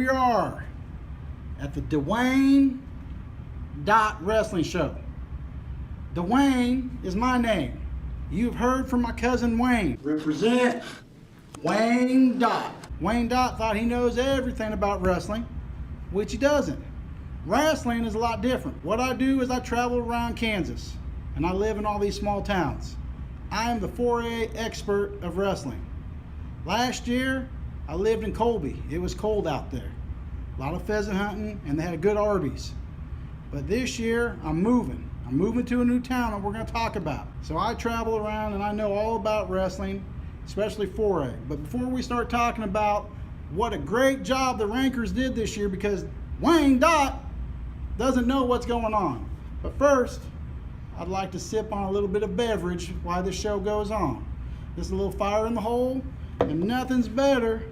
we are at the Dwayne Wrestling Show. Dwayne is my name. You've heard from my cousin Wayne. Represent Wayne Dot. Wayne Dot thought he knows everything about wrestling, which he doesn't. Wrestling is a lot different. What I do is I travel around Kansas, and I live in all these small towns. I am the 4A expert of wrestling. Last year, I lived in Colby. It was cold out there. A lot of pheasant hunting, and they had a good Arby's. But this year, I'm moving. I'm moving to a new town that we're going to talk about. So I travel around and I know all about wrestling, especially 4A. But before we start talking about what a great job the Rankers did this year, because Wayne Dot doesn't know what's going on. But first, I'd like to sip on a little bit of beverage while this show goes on. Just a little fire in the hole, and nothing's better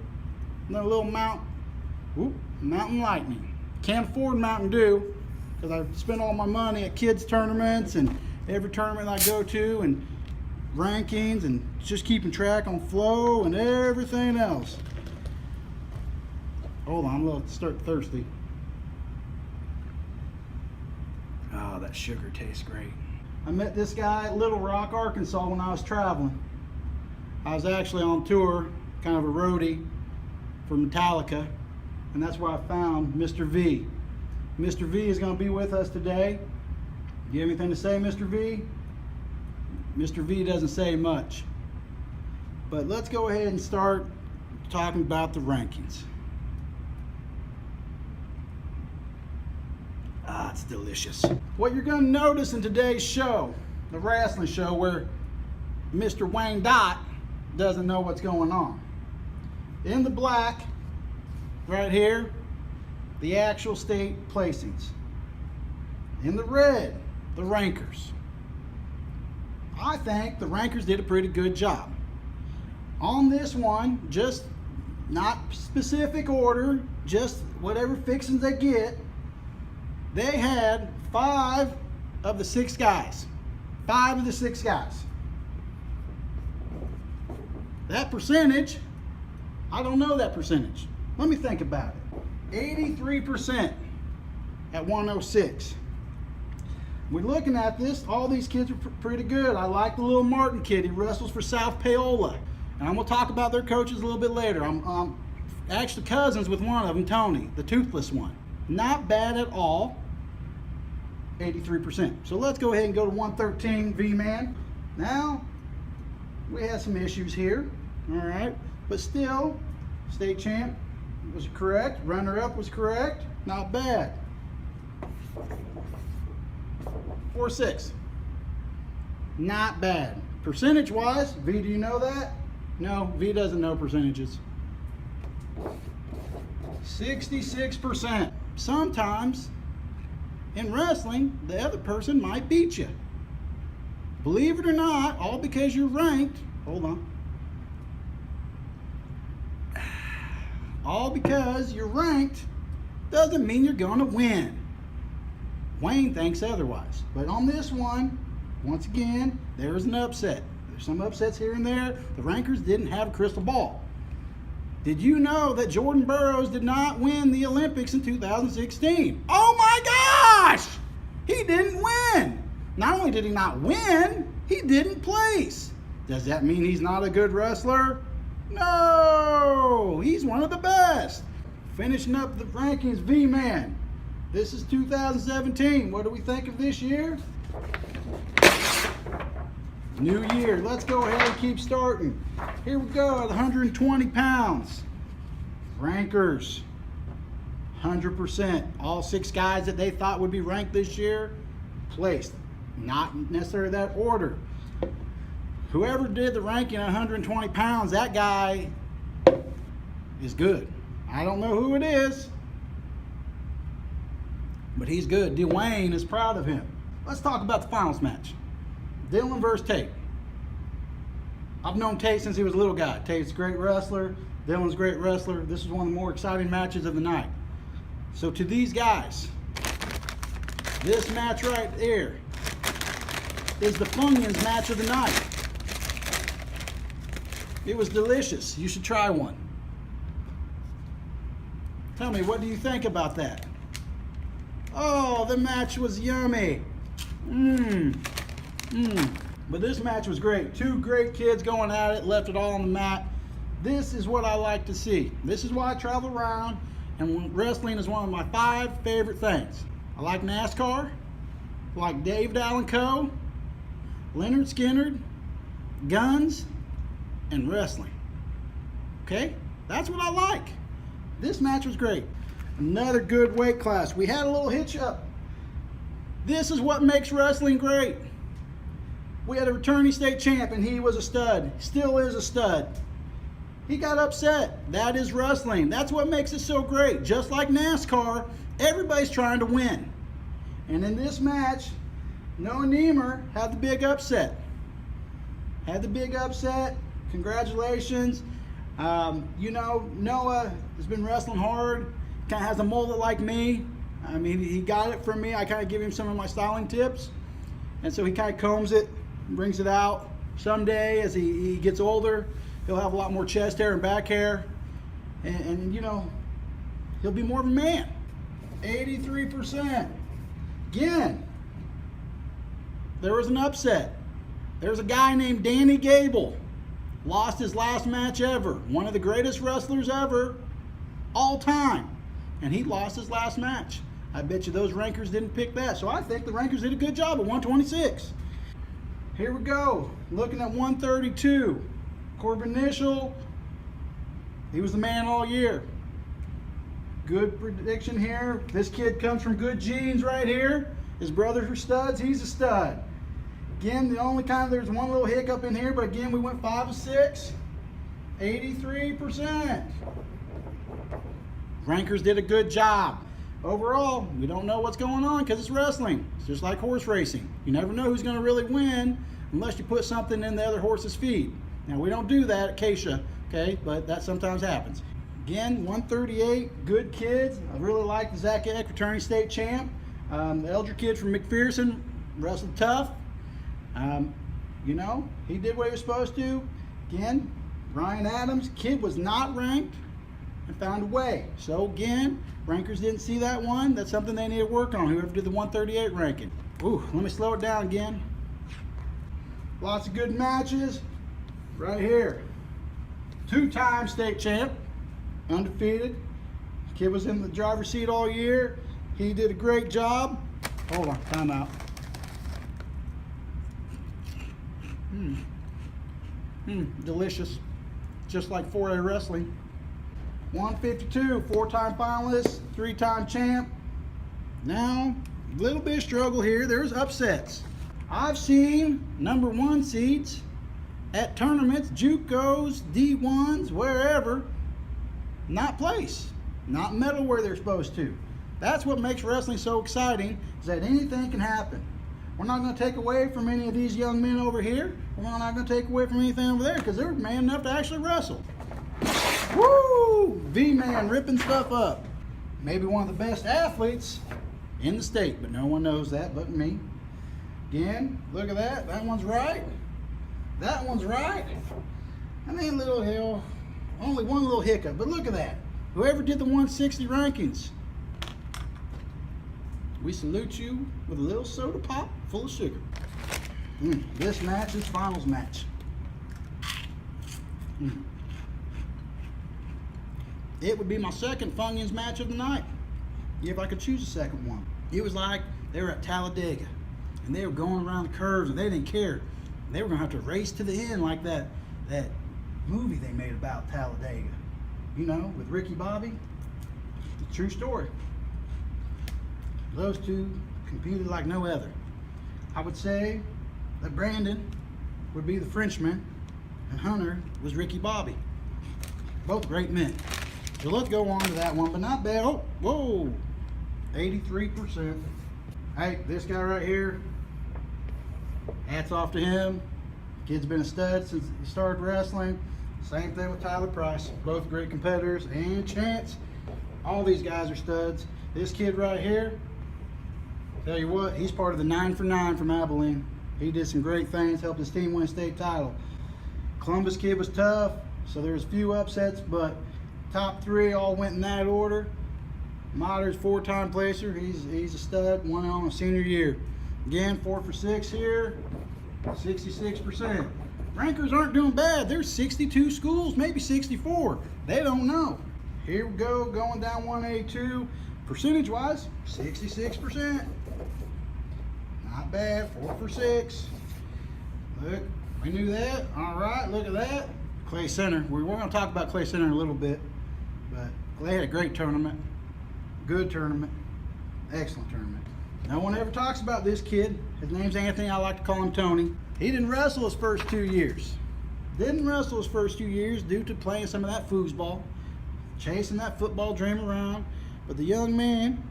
than a little Mountain Lightning. Can't afford Mountain Dew because I spend all my money at kids tournaments and every tournament I go to and rankings and just keeping track on flow and everything else. Hold on, I'm a little thirsty. Oh, that sugar tastes great. I met this guy at Little Rock, Arkansas when I was traveling. I was actually on tour, kind of a roadie for Metallica, and that's where I found Mr. V. Mr. V is going to be with us today. You have anything to say, Mr. V? Mr. V doesn't say much. But let's go ahead and start talking about the rankings. Ah, it's delicious. What you're going to notice in today's show, the wrestling show, where Mr. Wayne Dot doesn't know what's going on. In the black, right here, the actual state placings. In the red, the rankers. I think the rankers did a pretty good job. On this one, just not specific order, just whatever fixings they get, they had 5 of the 6 guys. 5 of the 6 guys. That percentage, I don't know that percentage. Let me think about it. 83% at 106. We're looking at this, all these kids are pretty good. I like the little Martin kid. He wrestles for South Paola. And I'm going to talk about their coaches a little bit later. I'm actually cousins with one of them, Tony, the toothless one. Not bad at all. 83%. So let's go ahead and go to 113 V-Man. Now, we have some issues here. All right. But still, state champ was correct. Runner-up was correct. Not bad. 4-6. Not bad. Percentage-wise, V, do you know that? No, V doesn't know percentages. 66%. Sometimes in wrestling, the other person might beat you. Believe it or not, all because you're ranked. Hold on. All because you're ranked doesn't mean you're going to win. Wayne thinks otherwise. But on this one, once again, there's an upset. There's some upsets here and there. The rankers didn't have a crystal ball. Did you know that Jordan Burroughs did not win the Olympics in 2016? Oh my gosh! He didn't win. Not only did he not win, he didn't place. Does that mean he's not a good wrestler? No! He's one of the best. Finishing up the rankings, V-Man. This is 2017. What do we think of this year? New year. Let's go ahead and keep starting. Here we go at 120 pounds. Rankers. 100%. All 6 guys that they thought would be ranked this year, placed. Not necessarily that order. Whoever did the ranking at 120 pounds, that guy is good. I don't know who it is, but he's good. Dwayne is proud of him. Let's talk about the finals match. Dylan versus Tate. I've known Tate since he was a little guy. Tate's a great wrestler. Dylan's a great wrestler. This is one of the more exciting matches of the night. So to these guys, this match right there is the Funyuns match of the night. It was delicious. You should try one. Tell me, what do you think about that? Oh, the match was yummy. But this match was great. Two great kids going at it, left it all on the mat. This is what I like to see. This is why I travel around, and wrestling is one of my 5 favorite things. I like NASCAR, I like Dave Allen Co., Leonard Skinner, guns, and wrestling. Okay? That's what I like. This match was great. Another good weight class. We had a little hitch up. This is what makes wrestling great. We had a returning state champ, and he was a stud. Still is a stud. He got upset. That is wrestling. That's what makes it so great. Just like NASCAR, everybody's trying to win. And in this match, Noah Niemer had the big upset. Congratulations. You know, Noah has been wrestling hard. Kind of has a mullet like me. I mean, he got it from me. I kind of give him some of my styling tips. And so he kind of combs it, brings it out. Someday, as he gets older, he'll have a lot more chest hair and back hair. And you know, he'll be more of a man. 83%. Again, there was an upset. There's a guy named Danny Gable. Lost his last match ever. One of the greatest wrestlers ever, all time. And he lost his last match. I bet you those rankers didn't pick that. So I think the rankers did a good job at 126. Here we go. Looking at 132. Corbyn Ischl. He was the man all year. Good prediction here. This kid comes from good genes right here. His brothers are studs. He's a stud. Again, there's one little hiccup in here, but again, we went 5 of 6. 83%. Rankers did a good job. Overall, we don't know what's going on because it's wrestling. It's just like horse racing. You never know who's going to really win unless you put something in the other horse's feet. Now, we don't do that at Acacia, okay, but that sometimes happens. Again, 138, good kids. I really like the Zach Eck, returning state champ. The Elder kid from McPherson wrestled tough. You know, he did what he was supposed to. Again, Ryan Adams, kid was not ranked and found a way. So again, rankers didn't see that one. That's something they need to work on, whoever did the 138 ranking. Ooh, let me slow it down again. Lots of good matches. Right here. 2-time state champ, undefeated. Kid was in the driver's seat all year. He did a great job. Hold on, time out. Delicious. Just like 4A wrestling. 152, 4-time finalist, 3-time champ. Now, a little bit of struggle here. There's upsets. I've seen number 1 seeds at tournaments, JUCOs, D1s, wherever, not place, not medal where they're supposed to. That's what makes wrestling so exciting, is that anything can happen. We're not going to take away from any of these young men over here. We're not going to take away from anything over there because they're man enough to actually wrestle. Woo! V-Man ripping stuff up. Maybe one of the best athletes in the state, but no one knows that but me. Again, look at that. That one's right. That one's right. I mean, little hill, only one little hiccup, but look at that. Whoever did the 160 rankings, we salute you with a little soda pop full of sugar. This match is finals match. It would be my second Funyuns match of the night, if I could choose a second one. It was like they were at Talladega, and they were going around the curves, and they didn't care. They were gonna have to race to the end like that movie they made about Talladega, you know, with Ricky Bobby. It's a true story. Those two competed like no other. I would say that Brandon would be the Frenchman, and Hunter was Ricky Bobby. Both great men. So let's go on to that one, but not bad. Oh, whoa, 83%. Hey, this guy right here, hats off to him. Kid's been a stud since he started wrestling. Same thing with Tyler Price. Both great competitors. And Chance. All these guys are studs. This kid right here, tell you what, he's part of the 9 for 9 from Abilene. He did some great things, helped his team win a state title. Columbus kid was tough, so there was a few upsets, but top 3 all went in that order. Motter's 4-time placer. He's a stud. Won on a senior year. Again, 4 for 6 here. 66%. Rankers aren't doing bad. There's 62 schools, maybe 64. They don't know. Here we go, going down 182. Percentage-wise, 66%. Not bad, 4 for 6. Look, we knew that. All right, look at that. Clay Center. We're going to talk about Clay Center in a little bit, but Clay had a great tournament. Good tournament. Excellent tournament. No one ever talks about this kid. His name's Anthony. I like to call him Tony. He didn't wrestle his first 2 years. Didn't wrestle his first 2 years due to playing some of that foosball, chasing that football dream around. But the young man,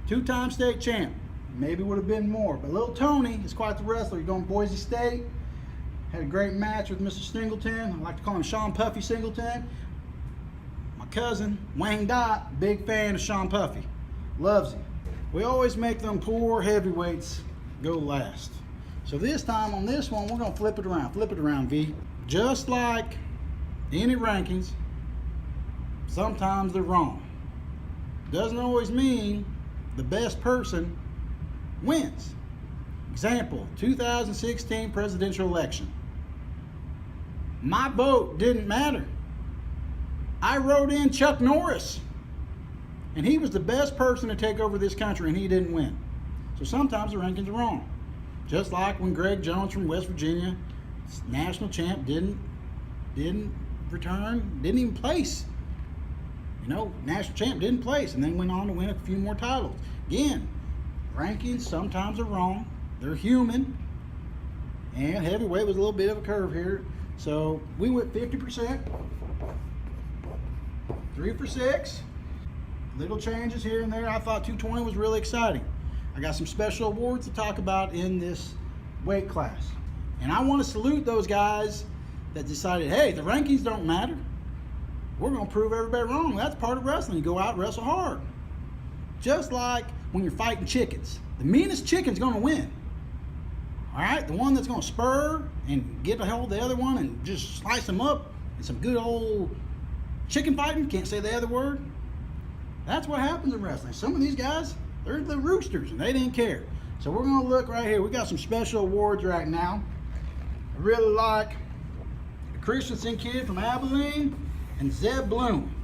2-time state champ, maybe would have been more. But little Tony is quite the wrestler. He's going to Boise State. Had a great match with Mr. Singleton. I like to call him Sean Puffy Singleton. My cousin, Wayne Dot, big fan of Sean Puffy. Loves him. We always make them poor heavyweights go last. So this time on this one, we're going to flip it around. Flip it around, V. Just like any rankings, sometimes they're wrong. Doesn't always mean the best person wins. Example, 2016 presidential election. My vote didn't matter. I wrote in Chuck Norris, and he was the best person to take over this country, and he didn't win. So sometimes the rankings are wrong. Just like when Greg Jones from West Virginia, national champ, didn't return, didn't even place. You know, national champ didn't place, and then went on to win a few more titles. Again, rankings sometimes are wrong. They're human, and heavyweight was a little bit of a curve here. So we went 50%, 3 for 6. Little changes here and there. I thought 220 was really exciting. I got some special awards to talk about in this weight class. And I want to salute those guys that decided, hey, the rankings don't matter. We're going to prove everybody wrong. That's part of wrestling. You go out and wrestle hard. Just like when you're fighting chickens. The meanest chicken's going to win. All right? The one that's going to spur and get a hold of the other one and just slice them up in some good old chicken fighting. Can't say the other word. That's what happens in wrestling. Some of these guys, they're the roosters, and they didn't care. So we're going to look right here. We got some special awards right now. I really like the Christensen kid from Abilene and Zeb Bloom.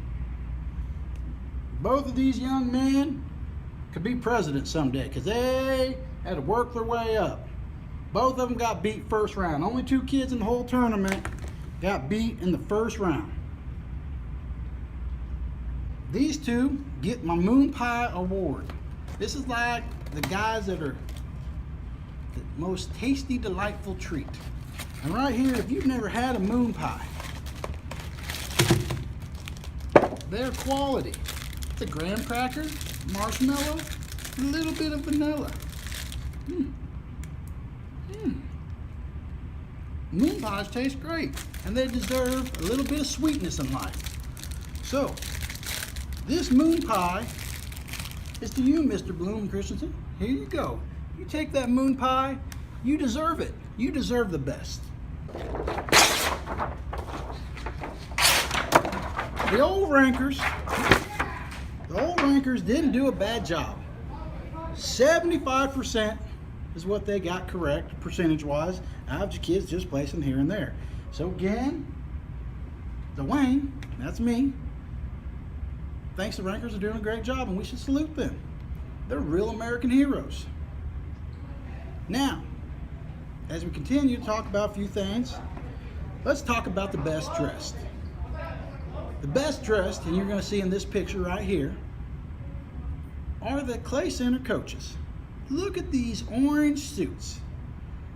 Both of these young men could be president someday because they had to work their way up. Both of them got beat first round. Only 2 kids in the whole tournament got beat in the first round. These 2 get my Moonpie Award. This is like the guys that are the most tasty, delightful treat. And right here, if you've never had a moon pie, they're quality. It's a graham cracker, marshmallow, a little bit of vanilla. Moon pies taste great, and they deserve a little bit of sweetness in life. So, this moon pie is to you, Mr. Bloom and Christensen. Here you go. You take that moon pie, you deserve it. You deserve the best. The old rankers didn't do a bad job. 75% is what they got correct, percentage-wise, out of your kids just placing here and there. So again, Dwayne, that's me, thinks the rankers are doing a great job, and we should salute them. They're real American heroes. Now, as we continue to talk about a few things, let's talk about the best dressed. The best dressed, and you're going to see in this picture right here, are the Clay Center coaches. Look at these orange suits.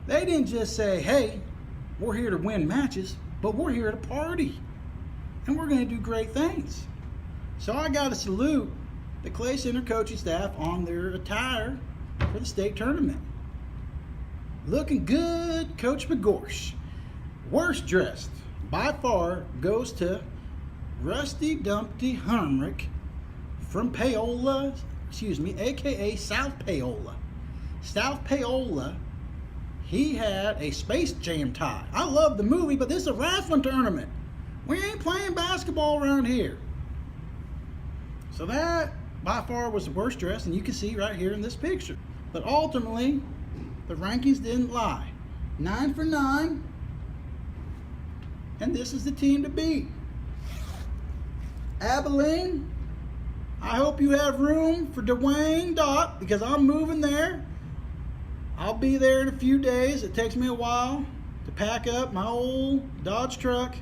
They didn't just say, hey, we're here to win matches, but we're here to party. And we're going to do great things. So I got to salute the Clay Center coaching staff on their attire for the state tournament. Looking good, Coach McGorsh. Worst dressed, by far, goes to Rusty Dumpty Humrick from Paola, aka South Paola. South Paola, he had a Space Jam tie. I love the movie, but this is a Rasslin tournament. We ain't playing basketball around here. So that by far was the worst dressed, and you can see right here in this picture. But ultimately, the rankings didn't lie. 9 for 9, and this is the team to beat. Abilene, I hope you have room for Dwayne Dot, because I'm moving there. I'll be there in a few days. It takes me a while to pack up my old Dodge truck,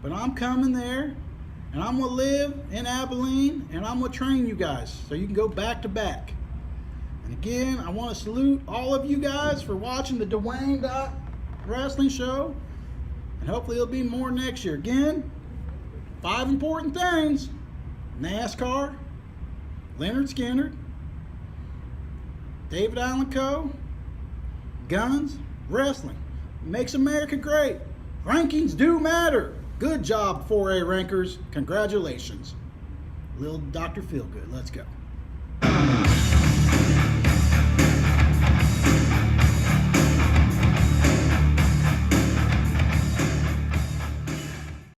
but I'm coming there, and I'm going to live in Abilene, and I'm going to train you guys so you can go back to back. And again, I want to salute all of you guys for watching the Dwayne Dot Wrestling Show, and hopefully there'll be more next year. Again, 5 important things: NASCAR, Leonard Skinner, David Allen Coe, guns, wrestling. Makes America great. Rankings do matter. Good job, 4A rankers. Congratulations. Little Dr. Feelgood. Let's go.